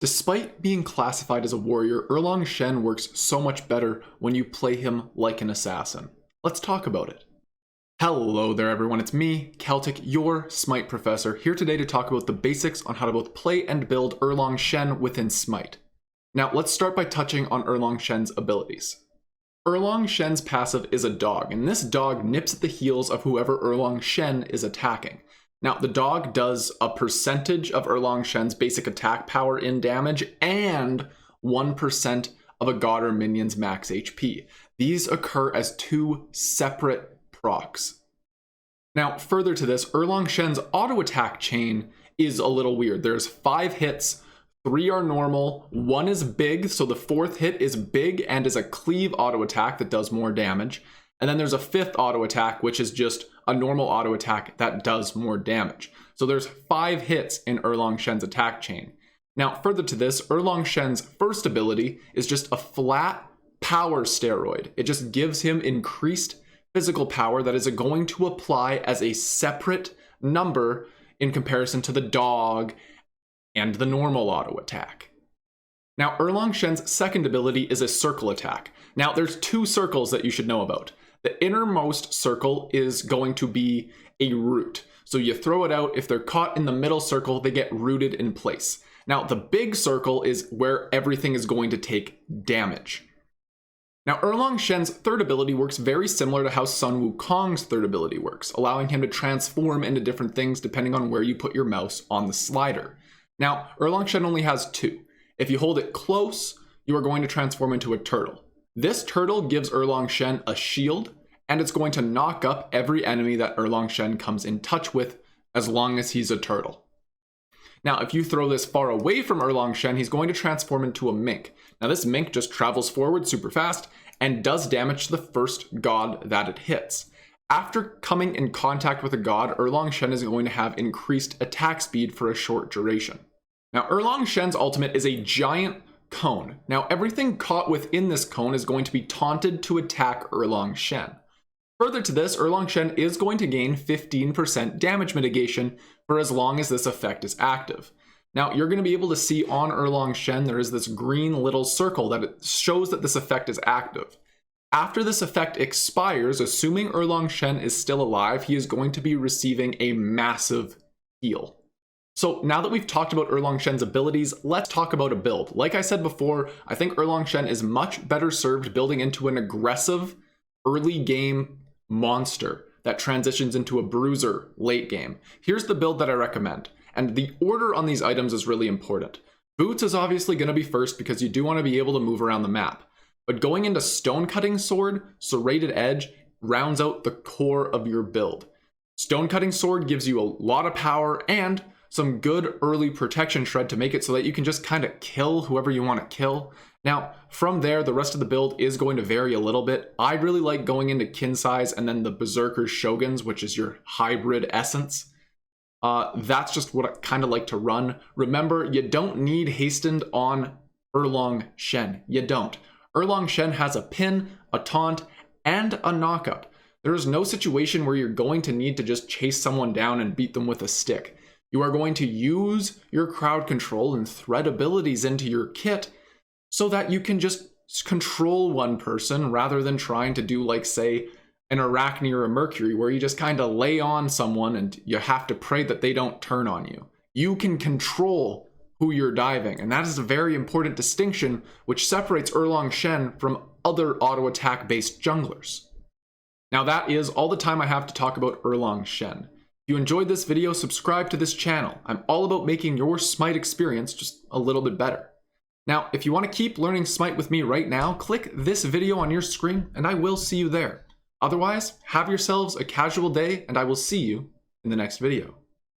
Despite being classified as a warrior, Erlang Shen works so much better when you play him like an assassin. Let's talk about it. Hello there everyone, it's me, Keltick, your Smite professor, here today to talk about the basics on how to both play and build Erlang Shen within Smite. Now let's start by touching on Erlang Shen's abilities. Erlang Shen's passive is a dog, and this dog nips at the heels of whoever Erlang Shen is attacking. Now, the dog does a percentage of Erlang Shen's basic attack power in damage and 1% of a god or minion's max HP. These occur as two separate procs. Now, further to this, Erlang Shen's auto attack chain is a little weird. There's 5 hits, 3 are normal, 1 is big, so the 4th hit is big and is a cleave auto attack that does more damage. And then there's a 5th auto attack, which is just a normal auto attack that does more damage. So there's 5 hits in Erlang Shen's attack chain. Now, further to this, Erlang Shen's first ability is just a flat power steroid. It just gives him increased physical power that is going to apply as a separate number in comparison to the dog and the normal auto attack. Now, Erlang Shen's second ability is a circle attack. Now, there's 2 circles that you should know about. The innermost circle is going to be a root. So you throw it out, if they're caught in the middle circle, they get rooted in place. Now, the big circle is where everything is going to take damage. Now, Erlang Shen's third ability works very similar to how Sun Wukong's third ability works, allowing him to transform into different things depending on where you put your mouse on the slider. Now, Erlang Shen only has 2. If you hold it close, you are going to transform into a turtle. This turtle gives Erlang Shen a shield, and it's going to knock up every enemy that Erlang Shen comes in touch with as long as he's a turtle. Now, if you throw this far away from Erlang Shen, he's going to transform into a mink. Now, this mink just travels forward super fast and does damage to the first god that it hits. After coming in contact with a god, Erlang Shen is going to have increased attack speed for a short duration. Now, Erlang Shen's ultimate is a giant cone. Now, everything caught within this cone is going to be taunted to attack Erlang Shen. Further to this, Erlang Shen is going to gain 15% damage mitigation for as long as this effect is active. Now, you're going to be able to see on Erlang Shen, there is this green little circle that shows that this effect is active. After this effect expires, assuming Erlang Shen is still alive, he is going to be receiving a massive heal. So now that we've talked about Erlang Shen's abilities, let's talk about a build. Like I said before, I think Erlang Shen is much better served building into an aggressive early game monster that transitions into a bruiser late game. Here's the build that I recommend, and the order on these items is really important. Boots is obviously going to be first because you do want to be able to move around the map, but going into Stone Cutting Sword, Serrated Edge rounds out the core of your build. Stone Cutting Sword gives you a lot of power and some good early protection shred to make it so that you can just kind of kill whoever you want to kill. Now, from there, the rest of the build is going to vary a little bit. I really like going into Kin Size and then the Berserker Shoguns, which is your hybrid essence. That's just what I kind of like to run. Remember, you don't need hastened on Erlang Shen. You don't. Erlang Shen has a pin, a taunt, and a knockup. There is no situation where you're going to need to just chase someone down and beat them with a stick. You are going to use your crowd control and thread abilities into your kit so that you can just control one person rather than trying to do, like, say, an Arachne or a Mercury, where you just kind of lay on someone and you have to pray that they don't turn on you. You can control who you're diving, and that is a very important distinction which separates Erlang Shen from other auto attack based junglers. Now, that is all the time I have to talk about Erlang Shen. If you enjoyed this video, subscribe to this channel. I'm all about making your Smite experience just a little bit better. Now, if you want to keep learning Smite with me right now, click this video on your screen and I will see you there. Otherwise, have yourselves a casual day and I will see you in the next video.